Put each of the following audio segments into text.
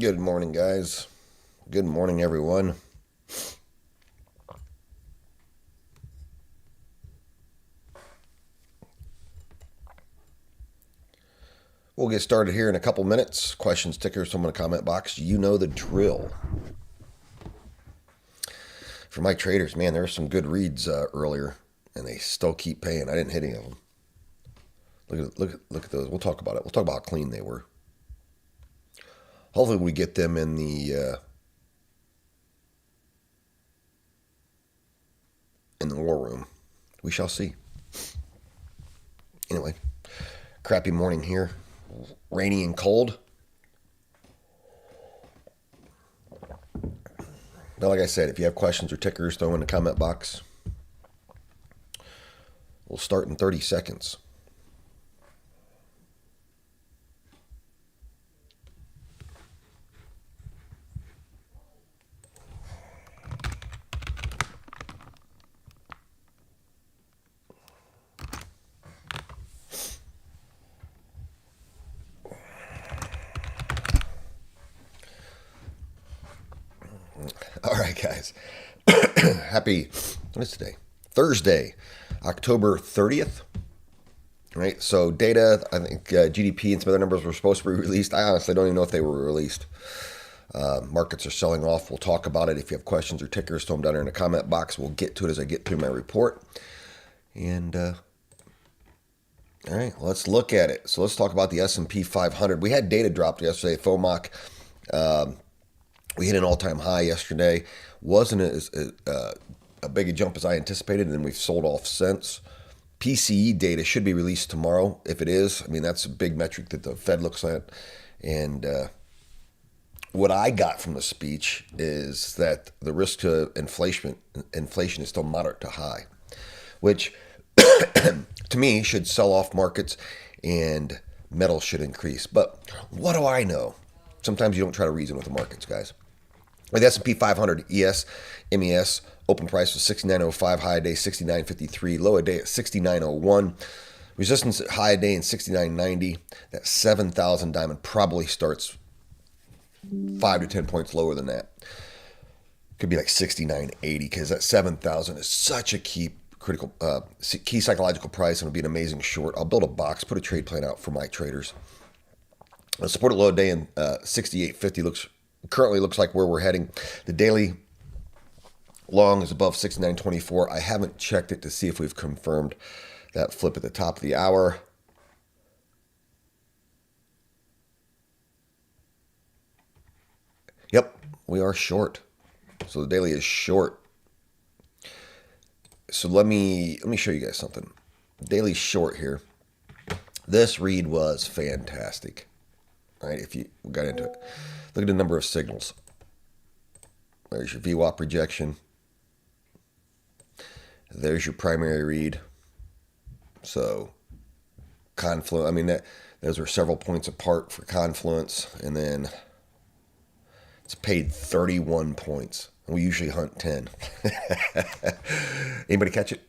Good morning, guys. Good morning, everyone. We'll get started here in a couple minutes. Questions, tickers, someone in the comment box. You know the drill. For my traders, man, there were some good reads earlier, and they still keep paying. I didn't hit any of them. Look at those. We'll talk about it. We'll talk about how clean they were. Hopefully, we get them in the war room. We shall see. Anyway, crappy morning here. Rainy and cold. But like I said, if you have questions or tickers, throw in the comment box. We'll start in 30 seconds. All right, guys. Happy, what is today? Thursday, October 30th. Right, so data, I think GDP and some other numbers were supposed to be released. I honestly don't even know if they were released. Markets are selling off. We'll talk about it. If you have questions or tickers, throw them down there in the comment box. We'll get to it as I get through my report. And all right, let's look at it. So let's talk about the S&P 500. We had data dropped yesterday. FOMOC. We hit an all-time high yesterday. Wasn't as a big a jump as I anticipated, and then we've sold off since. PCE data should be released tomorrow. If it is, I mean, that's a big metric that the Fed looks at. And what I got from the speech is that the risk to inflation is still moderate to high, which to me should sell off markets and metals should increase. But what do I know? Sometimes you don't try to reason with the markets, guys. The S&P 500 ES MES open price was 69.05, high day 69.53, low a day at 69.01. Resistance at high day in 69.90. That 7,000 diamond probably starts 5 to 10 points lower than that. Could be like 69.80 because that 7,000 is such a key psychological price and it'll be an amazing short. I'll build a box, put a trade plan out for my traders. The support at low day in 68.50 currently looks like where we're heading. The daily long is above 69.24. I haven't checked it to see if we've confirmed that flip at the top of the hour. Yep, we are short. So the daily is short. So let me show you guys something. Daily short here. This read was fantastic. All right, if you got into it. Look at the number of signals. There's your VWAP rejection. There's your primary read. So confluence, I mean, those are several points apart for confluence. And then it's paid 31 points. We usually hunt 10. Anybody catch it?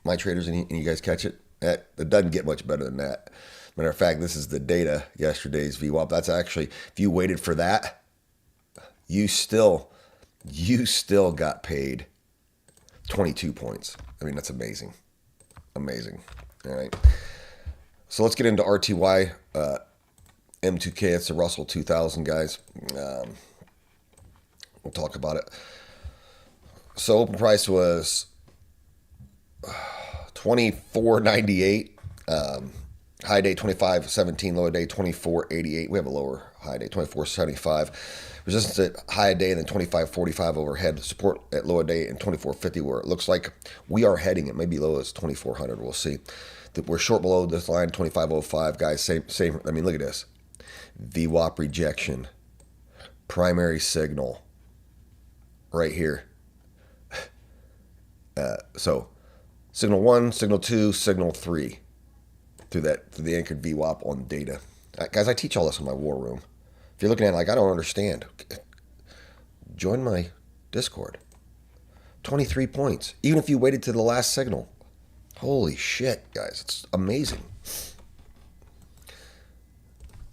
My traders, and you guys catch it? It doesn't get much better than that. Matter of fact, this is the data, yesterday's VWAP. That's actually, if you waited for that, you still got paid 22 points. I mean, that's amazing. Amazing. All right. So let's get into RTY, M2K. It's the Russell 2000, guys. We'll talk about it. So open price was $24.98. High day 25.17, lower day 24.88. We have a lower high day 24.75. Resistance at high day and then 25.45 overhead. Support at lower day and 24.50 where it looks like we are heading. It may be low as 2400. We'll see. We're short below this line 25.05, guys. Same. I mean, look at this. VWAP rejection. Primary signal. Right here. So signal 1, signal 2, signal 3. Through the anchored VWAP on data. Guys, I teach all this in my war room. If you're looking at it like, I don't understand, join my Discord. 23 points. Even if you waited to the last signal. Holy shit, guys. It's amazing.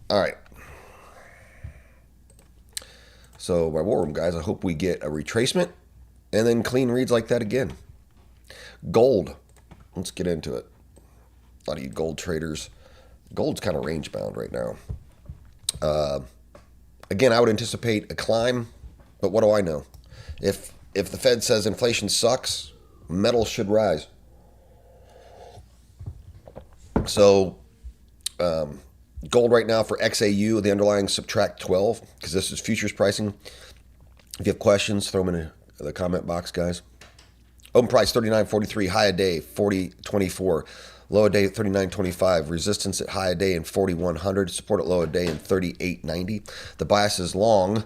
All right. So my war room guys, I hope we get a retracement and then clean reads like that again. Gold. Let's get into it. A lot of you gold traders. Gold's kind of range bound right now. Again, I would anticipate a climb, but what do I know? If the Fed says inflation sucks, metal should rise. So gold right now for XAU, the underlying subtract 12, because this is futures pricing. If you have questions, throw them in the comment box, guys. Open price 39.43, high a day 40.24, low a day 39.25, resistance at high a day in 4100, support at low a day in 38.90. The bias is long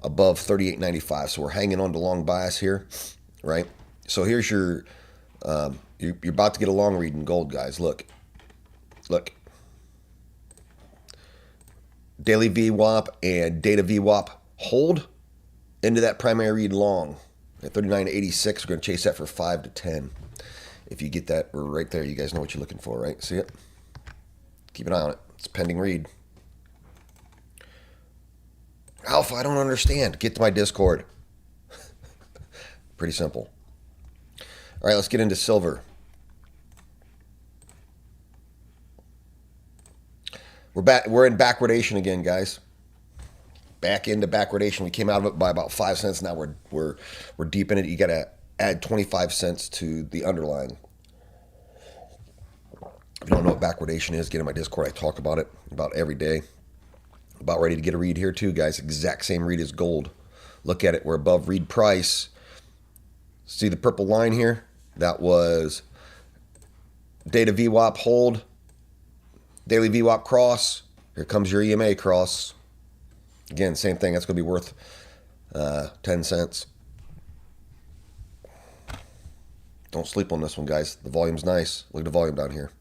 above 38.95, so we're hanging on to long bias here, right? So here's your you're about to get a long read in gold, guys. Look. Daily VWAP and data VWAP hold into that primary read long at 39.86. We're going to chase that for 5 to 10. If you get that right there, you guys know what you're looking for, right? See it? Keep an eye on it. It's pending read. Alpha, I don't understand. Get to my Discord. Pretty simple. All right, let's get into silver. We're in backwardation again, guys. Back into backwardation. We came out of it by about 5 cents. Now we're deep in it. You got to add 25 cents to the underlying. If you don't know what backwardation is, get in my Discord. I talk about it about every day. About ready to get a read here too, guys. Exact same read as gold. Look at it. We're above read price. See the purple line here? That was data VWAP hold. Daily VWAP cross. Here comes your EMA cross. Again, same thing. That's going to be worth 10 cents. Don't sleep on this one, guys. The volume's nice. Look at the volume down here.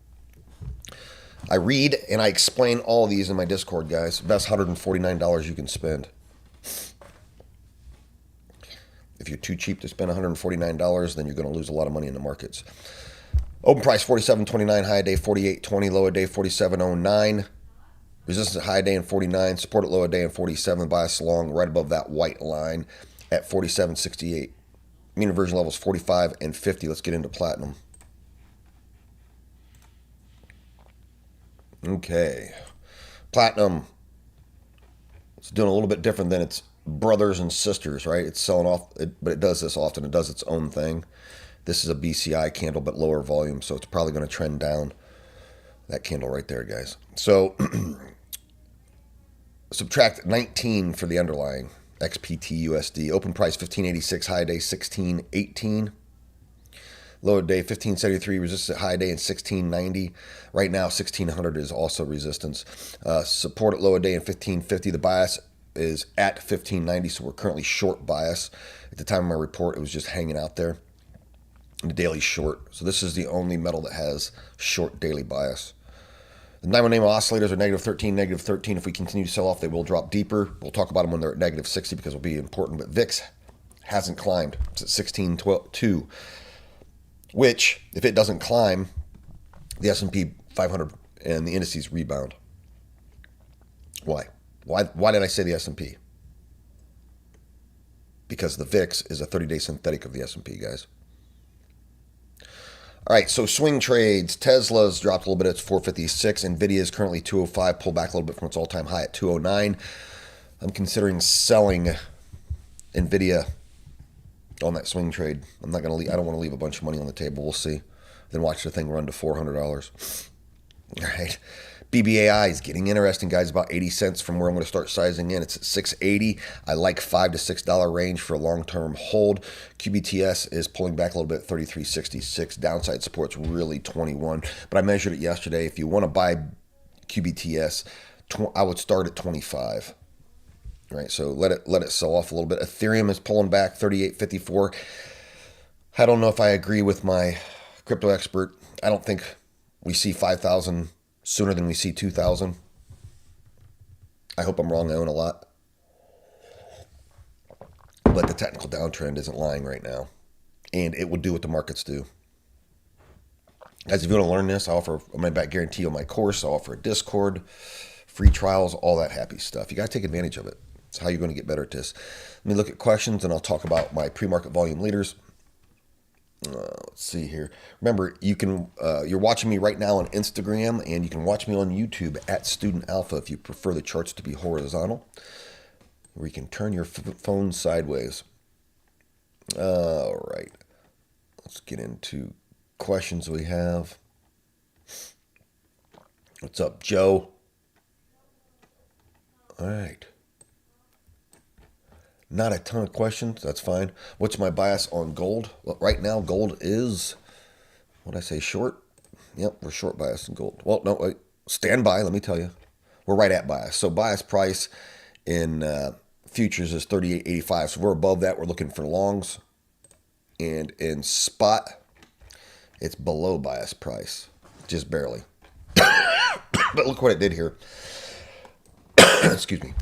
I read and I explain all of these in my Discord, guys. Best $149 you can spend. If you're too cheap to spend $149, then you're going to lose a lot of money in the markets. Open price 47.29, high day 48.20, low day 47.09. Resistance at high day in 49, support at low day in 47. Bias long right above that white line at 47.68. Mean inversion levels 45 and 50. Let's get into platinum. Okay, platinum. It's doing a little bit different than its brothers and sisters, right? It's selling off, but it does this often. It does its own thing. This is a BCI candle, but lower volume, so it's probably going to trend down. That candle right there, guys. So subtract 19 for the underlying XPT USD. Open price 15.86, high day 16.18. Low day 15.73, resistance at high day in 16.90. Right now 1600 is also resistance. Support at low day in 15.50. The bias is at 15.90, so we're currently short bias. At the time of my report, it was just hanging out there. The daily short. So this is the only metal that has short daily bias. The 918 oscillators are negative 13, negative 13. If we continue to sell off, they will drop deeper. We'll talk about them when they're at negative 60 because it'll be important. But VIX hasn't climbed. It's at 16.2, which, if it doesn't climb, the S&P 500 and the indices rebound. Why? Why did I say the S&P? Because the VIX is a 30-day synthetic of the S&P, guys. All right, so swing trades. Tesla's dropped a little bit. It's 456. NVIDIA is currently 205. Pulled back a little bit from its all-time high at 209. I'm considering selling NVIDIA on that swing trade. I'm not going to. I don't want to leave a bunch of money on the table. We'll see. Then watch the thing run to $400. All right. BBAI is getting interesting, guys. About 80 cents from where I'm going to start sizing in. It's at 680. I like $5 to $6 range for a long-term hold. QBTS is pulling back a little bit, 33.66. Downside support's really 21. But I measured it yesterday. If you want to buy QBTS, I would start at 25. Right, so let it sell off a little bit. Ethereum is pulling back, 38.54. I don't know if I agree with my crypto expert. I don't think we see 5,000 sooner than we see 2,000. I hope I'm wrong. I own a lot. But the technical downtrend isn't lying right now. And it will do what the markets do. Guys, if you want to learn this, I offer a money back guarantee on my course. I offer a Discord, free trials, all that happy stuff. You got to take advantage of it. It's how you're going to get better at this. Let me look at questions, and I'll talk about my pre-market volume leaders. Let's see here. Remember, you can you're watching me right now on Instagram, and you can watch me on YouTube at Student Alpha if you prefer the charts to be horizontal, where you can turn your phone sideways. All right. Let's get into questions we have. What's up, Joe? All right. Not a ton of questions. That's fine. What's my bias on gold? Well, right now, gold is, what did I say, short? Yep, we're short bias in gold. Well, no, wait. Stand by, let me tell you. We're right at bias. So bias price in futures is 38.85. So we're above that. We're looking for longs. And in spot, it's below bias price, just barely. But look what it did here. Excuse me.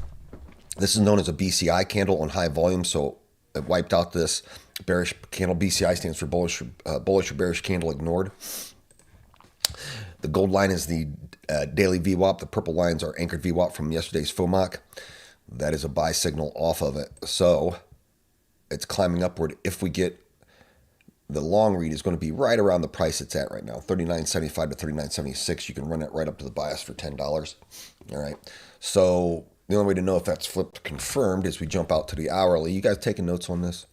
This is known as a BCI candle on high volume, so it wiped out this bearish candle. BCI stands for bullish or bearish candle ignored. The gold line is the daily VWAP. The purple lines are anchored VWAP from yesterday's FOMOC. That is a buy signal off of it. So it's climbing upward. If we get the long read is going to be right around the price it's at right now, $39.75 to $39.76. You can run it right up to the bias for $10. All right. So the only way to know if that's flipped confirmed is we jump out to the hourly. You guys taking notes on this?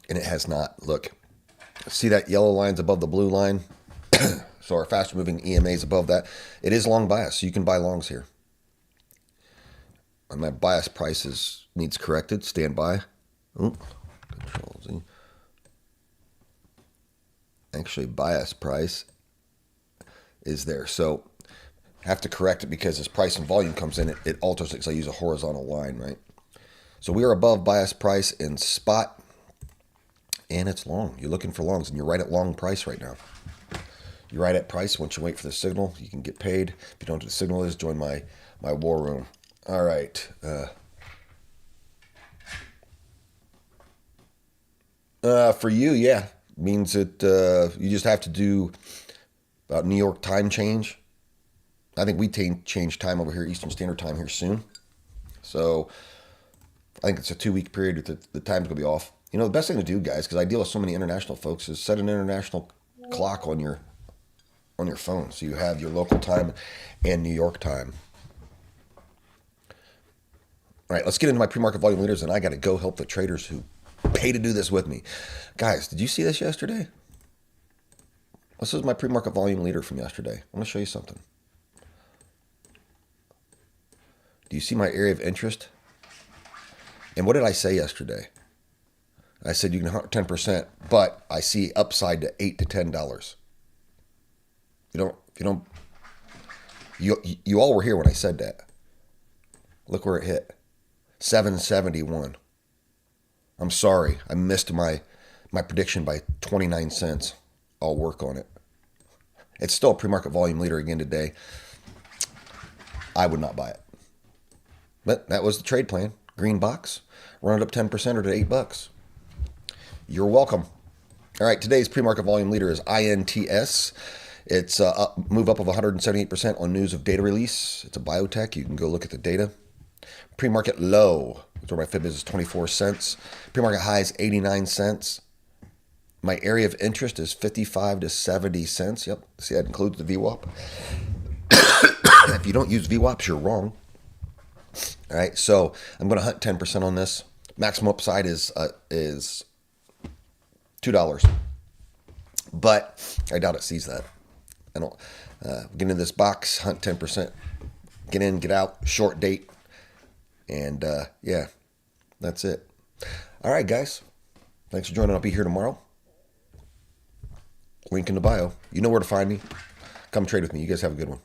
And it has not. Look, see that yellow line's above the blue line? So our faster moving EMA is above that. It is long bias, so you can buy longs here. And my bias price needs corrected. Stand by. Ooh, Control Z. Actually, bias price is there. So have to correct it because as price and volume comes in, it alters it because I use a horizontal line, right? So we are above bias price in spot, and it's long. You're looking for longs, and you're right at long price right now. You're right at price. Once you wait for the signal, you can get paid. If you don't know what the signal is, join my war room. All right. For you, yeah. Means that you just have to do about New York time change. I think we change time over here, Eastern Standard Time here soon. So I think it's a 2-week period. The time's going to be off. You know, the best thing to do, guys, because I deal with so many international folks, is set an international clock on your phone. So you have your local time and New York time. All right, let's get into my pre-market volume leaders, and I got to go help the traders who pay to do this with me. Guys, did you see this yesterday? This is my pre-market volume leader from yesterday. I want to show you something. Do you see my area of interest? And what did I say yesterday? I said you can hunt 10%, but I see upside to $8 to $10. You all were here when I said that. Look where it hit. 771. I'm sorry. I missed my prediction by 29 cents. I'll work on it. It's still a pre-market volume leader again today. I would not buy it. But that was the trade plan. Green box. Run it up 10% or to $8. You're welcome. All right, today's pre-market volume leader is INTS. It's a move up of 178% on news of data release. It's a biotech. You can go look at the data. Pre-market low, that's where my fib is 24 cents. Pre-market high is 89 cents. My area of interest is 55 to 70 cents. Yep, see that includes the VWAP. If you don't use VWAPs, you're wrong. All right, so I'm going to hunt 10% on this. Maximum upside is $2, but I doubt it sees that. I don't get into this box, hunt 10%, get in, get out, short date, and yeah, that's it. All right, guys, thanks for joining. I'll be here tomorrow. Link in the bio. You know where to find me. Come trade with me. You guys have a good one.